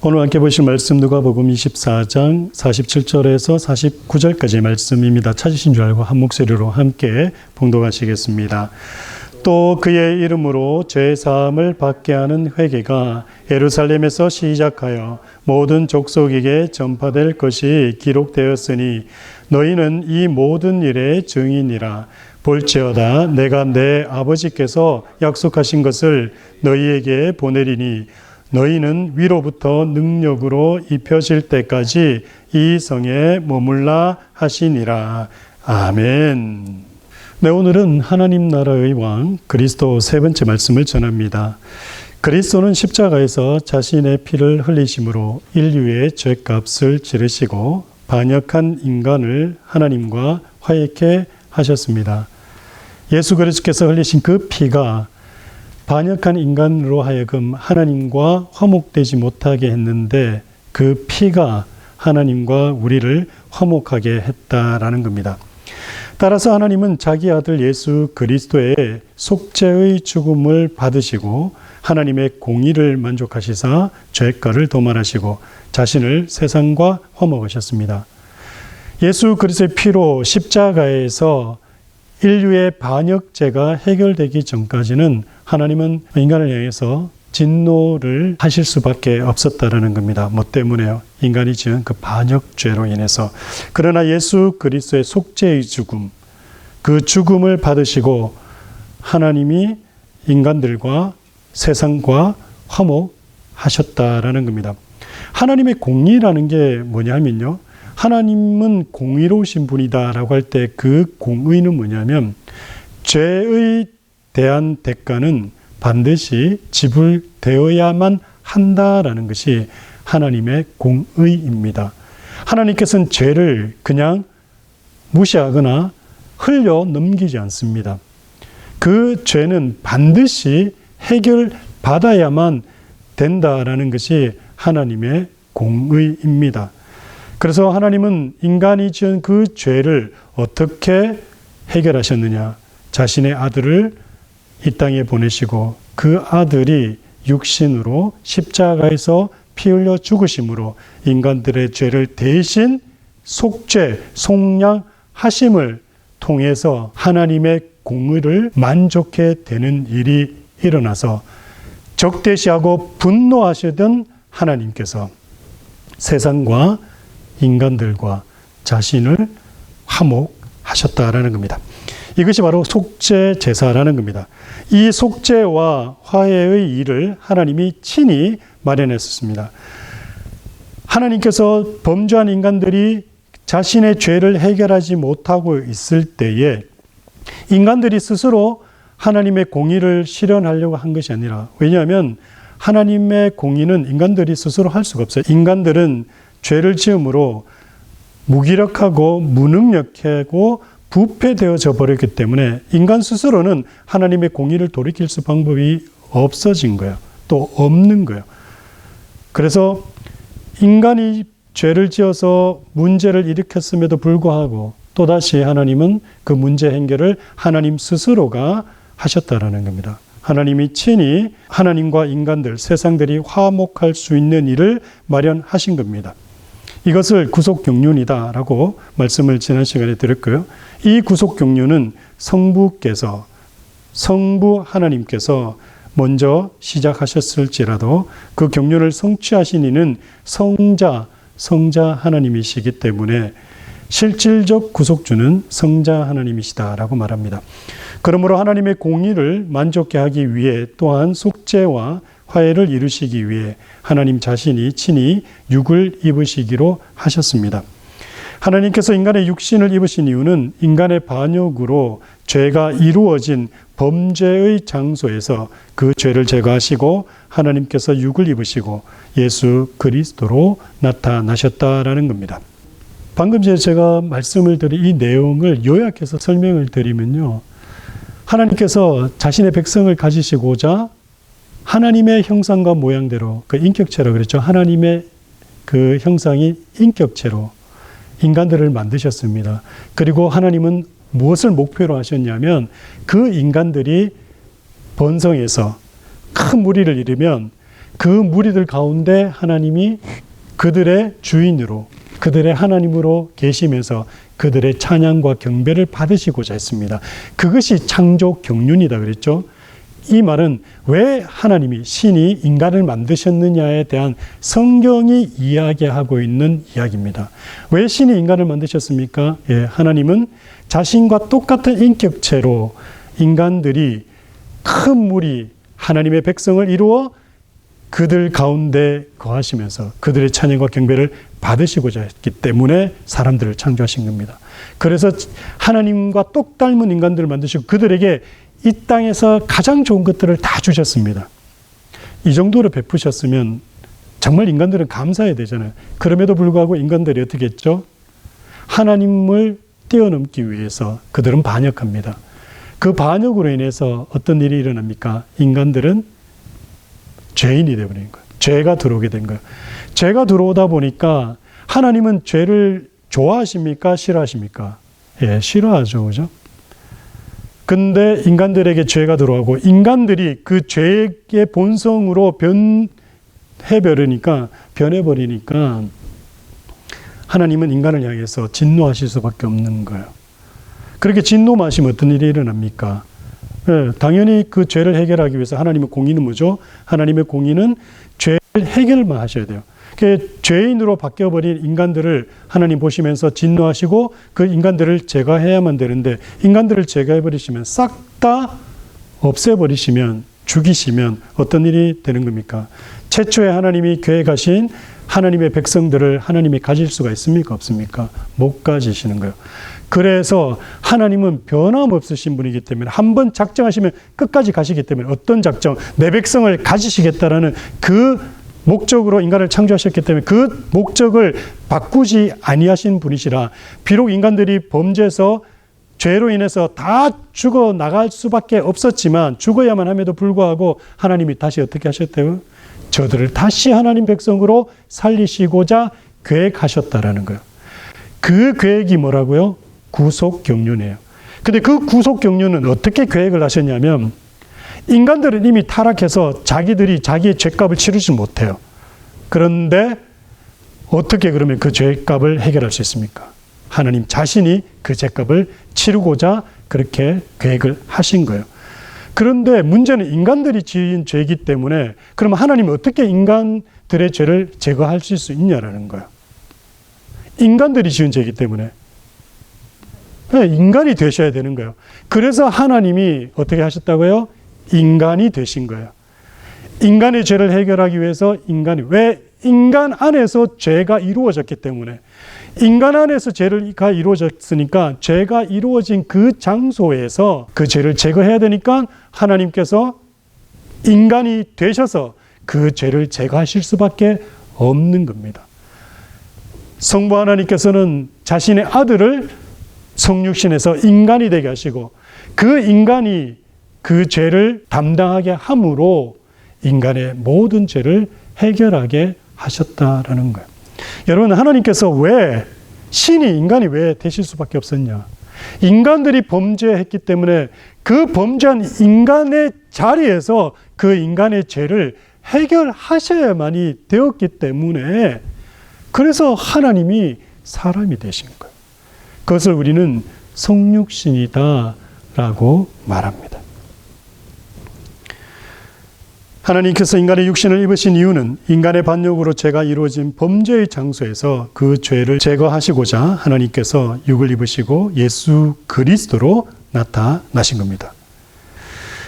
오늘 함께 보실 말씀 누가복음 24장 47절에서 49절까지의 말씀입니다. 찾으신 줄 알고 한 목소리로 함께 봉독하시겠습니다. 또 그의 이름으로 죄사함을 받게 하는 회개가 예루살렘에서 시작하여 모든 족속에게 전파될 것이 기록되었으니 너희는 이 모든 일의 증인이라. 볼지어다 내가 내 아버지께서 약속하신 것을 너희에게 보내리니 너희는 위로부터 능력으로 입혀질 때까지 이 성에 머물라 하시니라. 아멘. 네, 오늘은 하나님 나라의 왕 그리스도 세 번째 말씀을 전합니다. 그리스도는 십자가에서 자신의 피를 흘리심으로 인류의 죄값을 지르시고 반역한 인간을 하나님과 화해케 하셨습니다. 예수 그리스도께서 흘리신 그 피가 반역한 인간으로 하여금 하나님과 화목되지 못하게 했는데 그 피가 하나님과 우리를 화목하게 했다라는 겁니다. 따라서 하나님은 자기 아들 예수 그리스도의 속죄의 죽음을 받으시고 하나님의 공의를 만족하시사 죄가를 도말하시고 자신을 세상과 화목하셨습니다. 예수 그리스도의 피로 십자가에서 인류의 반역죄가 해결되기 전까지는 하나님은 인간을 향해서 진노를 하실 수밖에 없었다라는 겁니다. 뭐 때문에요? 인간이 지은 그 반역죄로 인해서. 그러나 예수 그리스도의 속죄의 죽음, 그 죽음을 받으시고 하나님이 인간들과 세상과 화목하셨다라는 겁니다. 하나님의 공의라는 게 뭐냐면요. 하나님은 공의로우신 분이다라고 할 때 그 공의는 뭐냐면 죄의 대한 대가는 반드시 지불되어야만 한다라는 것이 하나님의 공의입니다. 하나님께서는 죄를 그냥 무시하거나 흘려 넘기지 않습니다. 그 죄는 반드시 해결받아야만 된다라는 것이 하나님의 공의입니다. 그래서 하나님은 인간이 지은 그 죄를 어떻게 해결하셨느냐? 자신의 아들을 이 땅에 보내시고 그 아들이 육신으로 십자가에서 피 흘려 죽으심으로 인간들의 죄를 대신 속죄, 속량하심을 통해서 하나님의 공의를 만족해 되는 일이 일어나서 적대시하고 분노하시던 하나님께서 세상과 인간들과 자신을 화목하셨다라는 겁니다. 이것이 바로 속죄 제사라는 겁니다. 이 속죄와 화해의 일을 하나님이 친히 마련했었습니다. 하나님께서 범죄한 인간들이 자신의 죄를 해결하지 못하고 있을 때에 인간들이 스스로 하나님의 공의를 실현하려고 한 것이 아니라, 왜냐하면 하나님의 공의는 인간들이 스스로 할 수가 없어요. 인간들은 죄를 지음으로 무기력하고 무능력하고 부패되어져 버렸기 때문에 인간 스스로는 하나님의 공의를 돌이킬 수 방법이 없어진 거예요. 또 없는 거예요. 그래서 인간이 죄를 지어서 문제를 일으켰음에도 불구하고 또다시 하나님은 그 문제 해결을 하나님 스스로가 하셨다라는 겁니다. 하나님이 친히 하나님과 인간들, 세상들이 화목할 수 있는 일을 마련하신 겁니다. 이것을 구속경륜이다라고 말씀을 지난 시간에 드렸고요. 이 구속경륜은 성부 하나님께서 먼저 시작하셨을지라도 그 경륜을 성취하신 이는 성자 하나님이시기 때문에 실질적 구속주는 성자 하나님이시다라고 말합니다. 그러므로 하나님의 공의를 만족케 하기 위해 또한 속죄와 화해를 이루시기 위해 하나님 자신이 친히 육을 입으시기로 하셨습니다. 하나님께서 인간의 육신을 입으신 이유는 인간의 반역으로 죄가 이루어진 범죄의 장소에서 그 죄를 제거하시고 하나님께서 육을 입으시고 예수 그리스도로 나타나셨다라는 겁니다. 방금 제가 말씀을 드린 이 내용을 요약해서 설명을 드리면요. 하나님께서 자신의 백성을 가지시고자 하나님의 형상과 모양대로, 그 인격체로 그랬죠. 하나님의 그 형상이 인격체로 인간들을 만드셨습니다. 그리고 하나님은 무엇을 목표로 하셨냐면 그 인간들이 번성해서 큰 무리를 이루면 그 무리들 가운데 하나님이 그들의 주인으로, 그들의 하나님으로 계시면서 그들의 찬양과 경배를 받으시고자 했습니다. 그것이 창조 경륜이다 그랬죠. 이 말은 왜 하나님이, 신이 인간을 만드셨느냐에 대한 성경이 이야기하고 있는 이야기입니다. 왜 신이 인간을 만드셨습니까? 예, 하나님은 자신과 똑같은 인격체로 인간들이 큰 무리, 하나님의 백성을 이루어 그들 가운데 거하시면서 그들의 찬양과 경배를 받으시고자 했기 때문에 사람들을 창조하신 겁니다. 그래서 하나님과 똑 닮은 인간들을 만드시고 그들에게 이 땅에서 가장 좋은 것들을 다 주셨습니다. 이 정도로 베푸셨으면 정말 인간들은 감사해야 되잖아요. 그럼에도 불구하고 인간들이 어떻게 했죠? 하나님을 뛰어넘기 위해서 그들은 반역합니다. 그 반역으로 인해서 어떤 일이 일어납니까? 인간들은 죄인이 되어버린 거예요. 죄가 들어오게 된 거예요. 죄가 들어오다 보니까 하나님은 죄를 좋아하십니까? 싫어하십니까? 예, 싫어하죠. 그죠? 근데 인간들에게 죄가 들어오고 인간들이 그 죄의 본성으로 변해버리니까 하나님은 인간을 향해서 진노하실 수밖에 없는 거예요. 그렇게 진노하시면 어떤 일이 일어납니까? 네, 당연히 그 죄를 해결하기 위해서 하나님의 공의는 뭐죠? 하나님의 공의는 죄를 해결만 하셔야 돼요. 죄인으로 바뀌어버린 인간들을 하나님 보시면서 진노하시고 그 인간들을 제거해야만 되는데 인간들을 제거해버리시면 싹 다 없애버리시면 죽이시면 어떤 일이 되는 겁니까? 최초에 하나님이 계획하신 하나님의 백성들을 하나님이 가질 수가 있습니까? 없습니까? 못 가지시는 거예요. 그래서 하나님은 변함없으신 분이기 때문에 한번 작정하시면 끝까지 가시기 때문에 어떤 작정, 내 백성을 가지시겠다라는 그 목적으로 인간을 창조하셨기 때문에 그 목적을 바꾸지 아니하신 분이시라 비록 인간들이 범죄해서 죄로 인해서 다 죽어 나갈 수밖에 없었지만 죽어야만 함에도 불구하고 하나님이 다시 어떻게 하셨대요? 저들을 다시 하나님 백성으로 살리시고자 계획하셨다라는 거예요. 그 계획이 뭐라고요? 구속 경륜이에요. 근데 그 구속 경륜은 어떻게 계획을 하셨냐면 인간들은 이미 타락해서 자기들이 자기의 죄값을 치르지 못해요. 그런데 어떻게 그러면 그 죄값을 해결할 수 있습니까? 하나님 자신이 그 죄값을 치르고자 그렇게 계획을 하신 거예요. 그런데 문제는 인간들이 지은 죄이기 때문에 그러면 하나님은 어떻게 인간들의 죄를 제거하실 수 있냐라는 거예요. 인간들이 지은 죄이기 때문에 인간이 되셔야 되는 거예요. 그래서 하나님이 어떻게 하셨다고요? 인간이 되신 거예요. 인간의 죄를 해결하기 위해서 왜 인간 안에서 죄가 이루어졌기 때문에 인간 안에서 죄가 이루어졌으니까 죄가 이루어진 그 장소에서 그 죄를 제거해야 되니까 하나님께서 인간이 되셔서 그 죄를 제거하실 수밖에 없는 겁니다. 성부 하나님께서는 자신의 아들을 성육신에서 인간이 되게 하시고 그 인간이 그 죄를 담당하게 함으로 인간의 모든 죄를 해결하게 하셨다라는 거예요. 여러분, 하나님께서 왜 인간이 왜 되실 수밖에 없었냐? 인간들이 범죄했기 때문에 그 범죄한 인간의 자리에서 그 인간의 죄를 해결하셔야만이 되었기 때문에 그래서 하나님이 사람이 되신 거예요. 그것을 우리는 성육신이다라고 말합니다. 하나님께서 인간의 육신을 입으신 이유는 인간의 반역으로 죄가 이루어진 범죄의 장소에서 그 죄를 제거하시고자 하나님께서 육을 입으시고 예수 그리스도로 나타나신 겁니다.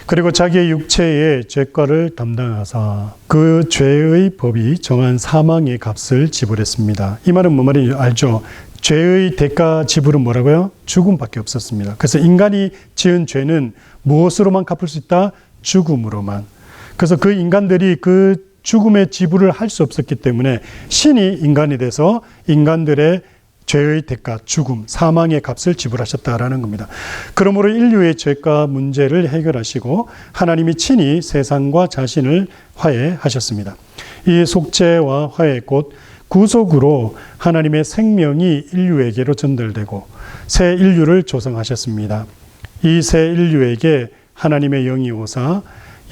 그리고 자기의 육체의 죄과를 담당하사 그 죄의 법이 정한 사망의 값을 지불했습니다. 이 말은 뭐 말인지 알죠? 죄의 대가 지불은 뭐라고요? 죽음밖에 없었습니다. 그래서 인간이 지은 죄는 무엇으로만 갚을 수 있다? 죽음으로만. 그래서 그 인간들이 그 죽음의 지불을 할 수 없었기 때문에 신이 인간이 돼서 인간들의 죄의 대가, 죽음, 사망의 값을 지불하셨다라는 겁니다. 그러므로 인류의 죄가 문제를 해결하시고 하나님이 친히 세상과 자신을 화해하셨습니다. 이 속죄와 화해 곧 구속으로 하나님의 생명이 인류에게로 전달되고 새 인류를 조성하셨습니다. 이 새 인류에게 하나님의 영이 오사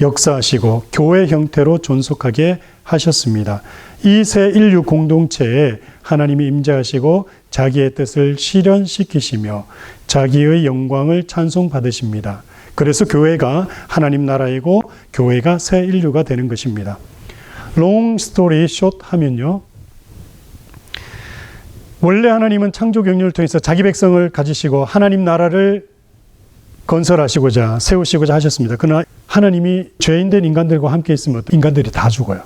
역사하시고 교회 형태로 존속하게 하셨습니다. 이 새 인류 공동체에 하나님이 임재하시고 자기의 뜻을 실현시키시며 자기의 영광을 찬송받으십니다. 그래서 교회가 하나님 나라이고 교회가 새 인류가 되는 것입니다. long story short 하면요, 원래 하나님은 창조 경륜을 통해서 자기 백성을 가지시고 하나님 나라를 건설하시고자 세우시고자 하셨습니다. 그러나 하나님이 죄인된 인간들과 함께 있으면 인간들이 다 죽어요.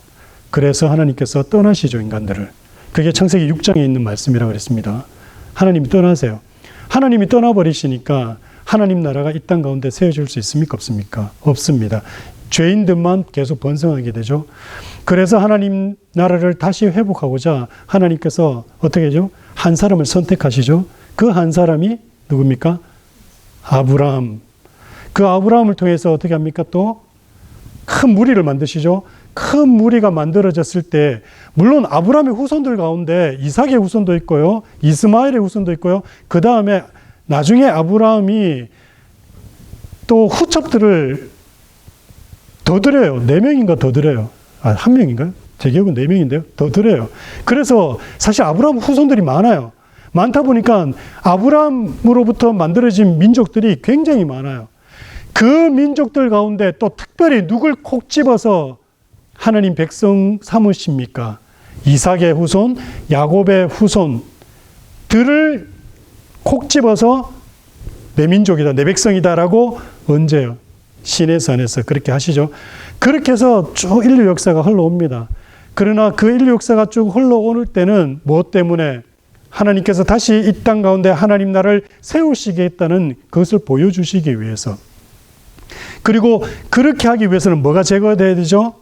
그래서 하나님께서 떠나시죠, 인간들을. 그게 창세기 6장에 있는 말씀이라고 그랬습니다. 하나님이 떠나세요. 하나님이 떠나버리시니까 하나님 나라가 이 땅 가운데 세워질 수 있습니까? 없습니까? 없습니다. 죄인들만 계속 번성하게 되죠. 그래서 하나님 나라를 다시 회복하고자 하나님께서 어떻게 하죠? 한 사람을 선택하시죠. 그 한 사람이 누굽니까? 아브라함. 그 아브라함을 통해서 어떻게 합니까? 또 큰 무리를 만드시죠. 큰 무리가 만들어졌을 때 물론 아브라함의 후손들 가운데 이삭의 후손도 있고요, 이스마엘의 후손도 있고요. 그 다음에 나중에 아브라함이 또 후첩들을 더 드려요. 4명인가 더 드려요. 1명인가요? 제 기억은 4명인데요. 더 드려요. 그래서 사실 아브라함 후손들이 많아요. 많다 보니까 아브라함으로부터 만들어진 민족들이 굉장히 많아요. 그 민족들 가운데 또 특별히 누굴 콕 집어서 하나님 백성 삼으십니까? 이삭의 후손, 야곱의 후손들을 콕 집어서 내 민족이다, 내 백성이다라고 언제요? 시내산에서 그렇게 하시죠. 그렇게 해서 쭉 인류 역사가 흘러옵니다. 그러나 그 인류 역사가 쭉 흘러오는 때는 무엇 때문에? 하나님께서 다시 이 땅 가운데 하나님 나라를 세우시겠다는 그것을 보여주시기 위해서. 그리고 그렇게 하기 위해서는 뭐가 제거돼야 되죠?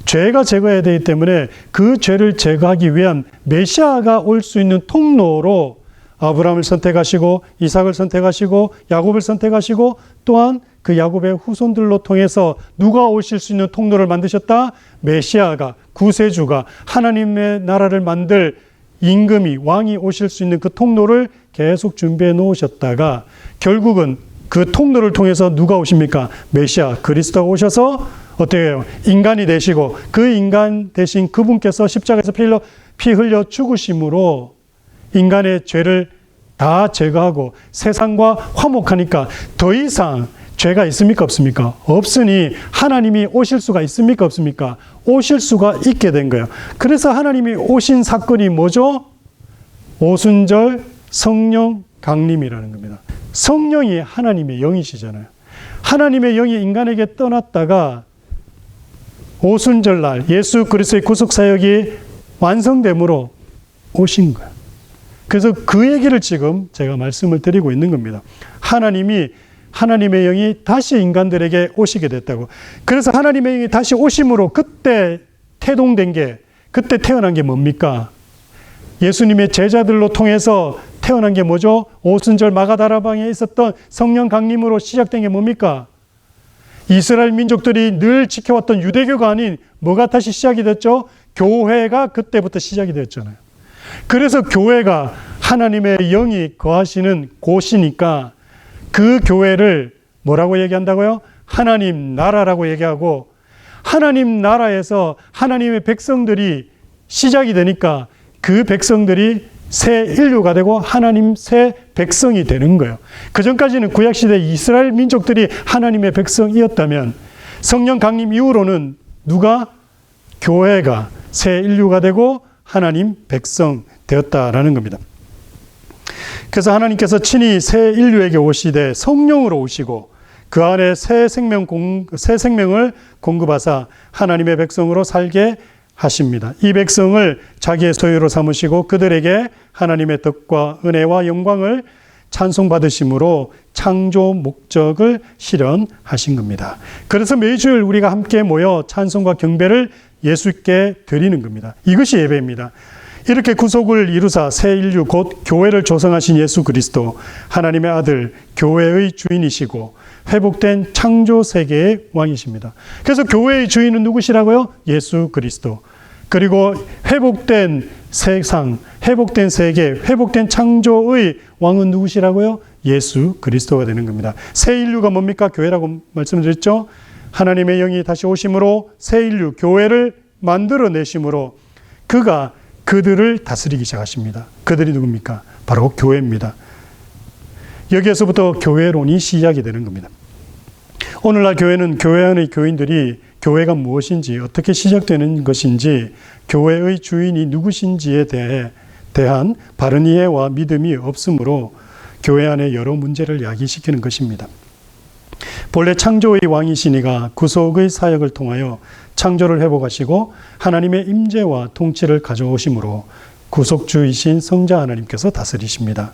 죄가 제거해야 되기 때문에 그 죄를 제거하기 위한 메시아가 올 수 있는 통로로 아브라함을 선택하시고 이삭을 선택하시고 야곱을 선택하시고 또한 그 야곱의 후손들로 통해서 누가 오실 수 있는 통로를 만드셨다? 메시아가, 구세주가, 하나님의 나라를 만들 임금이, 왕이 오실 수 있는 그 통로를 계속 준비해 놓으셨다가 결국은 그 통로를 통해서 누가 오십니까? 메시아, 그리스도가 오셔서 어떻게 해요? 인간이 되시고 그 인간 대신 그분께서 십자가에서 피 흘려 죽으심으로 인간의 죄를 다 제거하고 세상과 화목하니까 더 이상 죄가 있습니까? 없습니까? 없으니 하나님이 오실 수가 있습니까? 없습니까? 오실 수가 있게 된 거예요. 그래서 하나님이 오신 사건이 뭐죠? 오순절 성령 강림이라는 겁니다. 성령이 하나님의 영이시잖아요. 하나님의 영이 인간에게 떠났다가 오순절날 예수 그리스도의 구속사역이 완성됨으로 오신 거예요. 그래서 그 얘기를 지금 제가 말씀을 드리고 있는 겁니다. 하나님의 영이 다시 인간들에게 오시게 됐다고. 그래서 하나님의 영이 다시 오심으로 그때 태동된 게, 그때 태어난 게 뭡니까? 예수님의 제자들로 통해서 태어난 게 뭐죠? 오순절 마가다라방에 있었던 성령 강림으로 시작된 게 뭡니까? 이스라엘 민족들이 늘 지켜왔던 유대교가 아닌 뭐가 다시 시작이 됐죠? 교회가 그때부터 시작이 되었잖아요. 그래서 교회가 하나님의 영이 거하시는 곳이니까 그 교회를 뭐라고 얘기한다고요? 하나님 나라라고 얘기하고, 하나님 나라에서 하나님의 백성들이 시작이 되니까 그 백성들이 새 인류가 되고 하나님 새 백성이 되는 거예요. 그전까지는 구약시대 이스라엘 민족들이 하나님의 백성이었다면 성령 강림 이후로는 누가? 교회가 새 인류가 되고 하나님 백성 되었다라는 겁니다. 그래서 하나님께서 친히 새 인류에게 오시되 성령으로 오시고 그 안에 새 생명을 공급하사 하나님의 백성으로 살게 하십니다. 이 백성을 자기의 소유로 삼으시고 그들에게 하나님의 덕과 은혜와 영광을 찬송받으심으로 창조 목적을 실현하신 겁니다. 그래서 매주일 우리가 함께 모여 찬송과 경배를 예수께 드리는 겁니다. 이것이 예배입니다. 이렇게 구속을 이루사 새 인류 곧 교회를 조성하신 예수 그리스도, 하나님의 아들, 교회의 주인이시고 회복된 창조 세계의 왕이십니다. 그래서 교회의 주인은 누구시라고요? 예수 그리스도. 그리고 회복된 세상, 회복된 세계, 회복된 창조의 왕은 누구시라고요? 예수 그리스도가 되는 겁니다. 새 인류가 뭡니까? 교회라고 말씀드렸죠? 하나님의 영이 다시 오심으로 새 인류, 교회를 만들어내심으로 그가 그들을 다스리기 시작하십니다. 그들이 누굽니까? 바로 교회입니다. 여기에서부터 교회론이 시작이 되는 겁니다. 오늘날 교회는 교회 안의 교인들이 교회가 무엇인지, 어떻게 시작되는 것인지, 교회의 주인이 누구신지에 대한 바른 이해와 믿음이 없으므로 교회 안에 여러 문제를 야기시키는 것입니다. 본래 창조의 왕이시니가 구속의 사역을 통하여 창조를 회복하시고 하나님의 임재와 통치를 가져오심으로 구속주이신 성자 하나님께서 다스리십니다.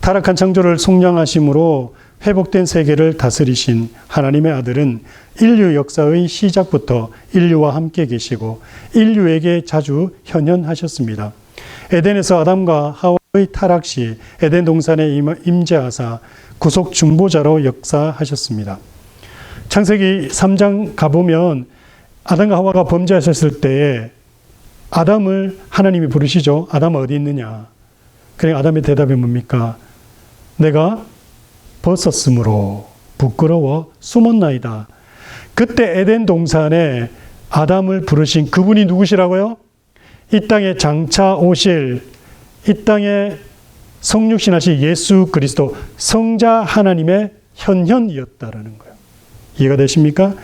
타락한 창조를 속량하심으로 회복된 세계를 다스리신 하나님의 아들은 인류 역사의 시작부터 인류와 함께 계시고 인류에게 자주 현현하셨습니다. 에덴에서 아담과 하와의 타락 시 에덴 동산에 임재하사 구속 중보자로 역사하셨습니다. 창세기 3장 가보면 아담과 하와가 범죄하셨을 때에 아담을 하나님이 부르시죠. 아담 어디 있느냐? 그래 아담의 대답이 뭡니까? 내가 벗었으므로 부끄러워 숨었나이다. 그때 에덴 동산에 아담을 부르신 그분이 누구시라고요? 이 땅에 장차 오실, 이 땅에 성육신하신 예수 그리스도 성자 하나님의 현현이었다라는 거예요. 이해가 되십니까?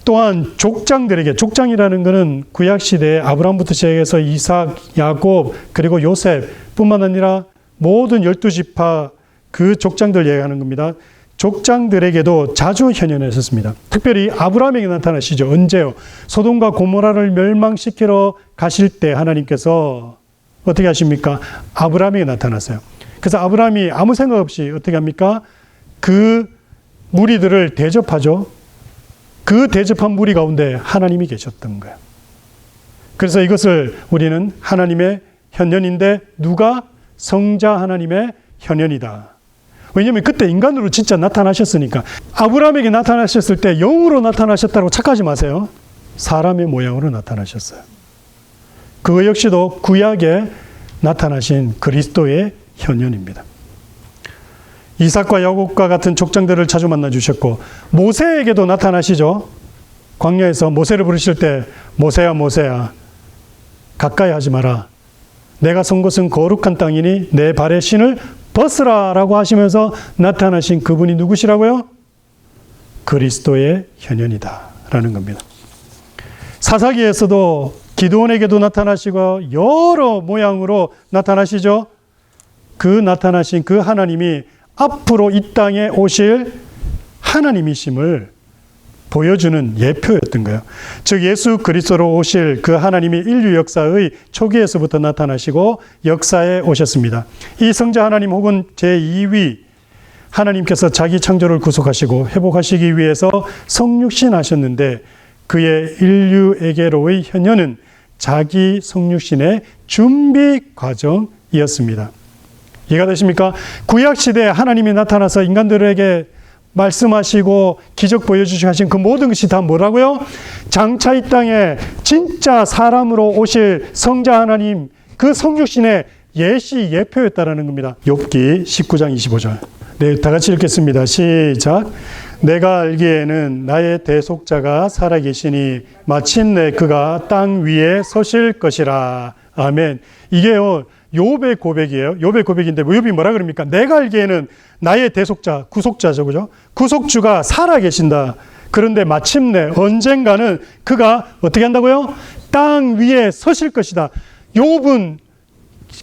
또한 족장들에게, 족장이라는 것은 구약시대에 아브라함부터 시작해서 이삭, 야곱, 그리고 요셉 뿐만 아니라 모든 12지파 그 족장들 얘기하는 겁니다. 족장들에게도 자주 현현하셨습니다. 특별히 아브라함에게 나타나시죠. 언제요? 소돔과 고모라를 멸망시키러 가실 때 하나님께서 어떻게 하십니까? 아브라함에게 나타나세요. 그래서 아브라함이 아무 생각 없이 어떻게 합니까? 그 무리들을 대접하죠. 그 대접한 무리 가운데 하나님이 계셨던 거예요. 그래서 이것을 우리는 하나님의 현현인데 누가? 성자 하나님의 현현이다. 왜냐하면 그때 인간으로 진짜 나타나셨으니까. 아브라함에게 나타나셨을 때 영으로 나타나셨다고 착각하지 마세요. 사람의 모양으로 나타나셨어요. 그거 역시도 구약에 나타나신 그리스도의 현현입니다. 이삭과 야곱과 같은 족장들을 자주 만나주셨고 모세에게도 나타나시죠. 광야에서 모세를 부르실 때 모세야 모세야 가까이 하지 마라. 내가 선 곳은 거룩한 땅이니 내 발의 신을 벗으라 라고 하시면서 나타나신 그분이 누구시라고요? 그리스도의 현현이다 라는 겁니다. 사사기에서도 기드온에게도 나타나시고 여러 모양으로 나타나시죠. 그 나타나신 그 하나님이 앞으로 이 땅에 오실 하나님이심을 보여주는 예표였던 거예요. 즉 예수 그리스도로 오실 그 하나님이 인류 역사의 초기에서부터 나타나시고 역사에 오셨습니다. 이 성자 하나님 혹은 제2위 하나님께서 자기 창조를 구속하시고 회복하시기 위해서 성육신하셨는데 그의 인류에게로의 현현은 자기 성육신의 준비 과정이었습니다. 이해가 되십니까? 구약시대에 하나님이 나타나서 인간들에게 말씀하시고 기적 보여주시고 하신 그 모든 것이 다 뭐라고요? 장차 이 땅에 진짜 사람으로 오실 성자 하나님 그 성육신의 예시 예표였다라는 겁니다. 욥기 19장 25절. 네, 다 같이 읽겠습니다. 시작. 내가 알기에는 나의 대속자가 살아계시니 마침내 그가 땅 위에 서실 것이라. 아멘. 이게요. 욥의 고백이에요. 욥의 고백인데 욥이 뭐라 그럽니까? 내가 알기에는 나의 대속자, 구속자죠. 그죠? 구속주가 살아계신다. 그런데 마침내 언젠가는 그가 어떻게 한다고요? 땅 위에 서실 것이다. 욥은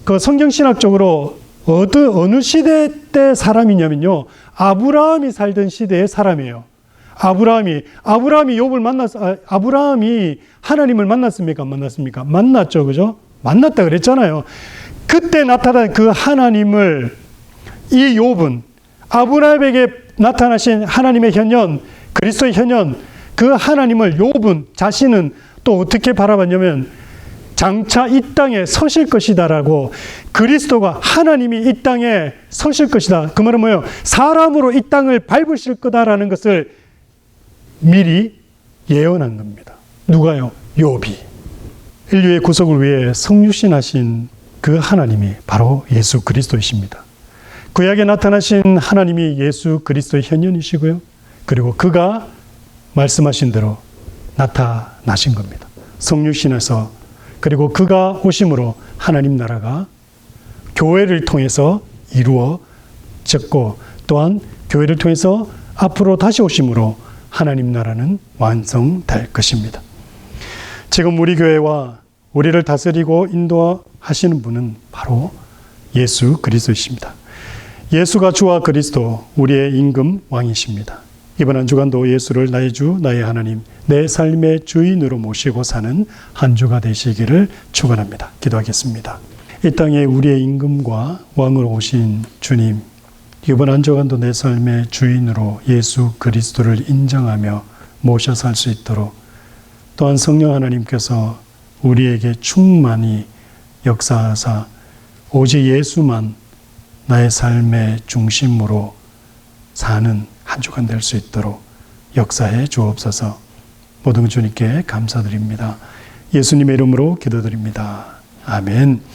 그 성경신학적으로 어느 시대 때 사람이냐면요. 아브라함이 살던 시대의 사람이에요. 아브라함이 아브라함이 하나님을 만났습니까? 안 만났습니까? 만났죠. 그죠? 만났다 그랬잖아요. 그때 나타난 그 하나님을 이 욥은 아브라함에게 나타나신 하나님의 현현, 그리스도의 현현, 그 하나님을 욥은 자신은 또 어떻게 바라봤냐면 장차 이 땅에 서실 것이다라고 그리스도가 하나님이 이 땅에 서실 것이다. 그 말은 뭐예요? 사람으로 이 땅을 밟으실 거다라는 것을 미리 예언한 겁니다. 누가요? 욥이. 인류의 구속을 위해 성육신하신 그 하나님이 바로 예수 그리스도이십니다. 구약에 나타나신 하나님이 예수 그리스도의 현현이시고요. 그리고 그가 말씀하신 대로 나타나신 겁니다. 성육신에서. 그리고 그가 오심으로 하나님 나라가 교회를 통해서 이루어졌고, 또한 교회를 통해서 앞으로 다시 오심으로 하나님 나라는 완성될 것입니다. 지금 우리 교회와 우리를 다스리고 인도하시는 분은 바로 예수 그리스도이십니다. 예수가 주와 그리스도, 우리의 임금 왕이십니다. 이번 한 주간도 예수를 나의 주, 나의 하나님, 내 삶의 주인으로 모시고 사는 한 주가 되시기를 축원합니다. 기도하겠습니다. 이 땅에 우리의 임금과 왕으로 오신 주님, 이번 한 주간도 내 삶의 주인으로 예수 그리스도를 인정하며 모셔 살 수 있도록, 또한 성령 하나님께서 우리에게 충만히 역사하사 오직 예수만 나의 삶의 중심으로 사는 한 주간 될 수 있도록 역사해 주옵소서. 모든 주님께 감사드립니다. 예수님의 이름으로 기도드립니다. 아멘.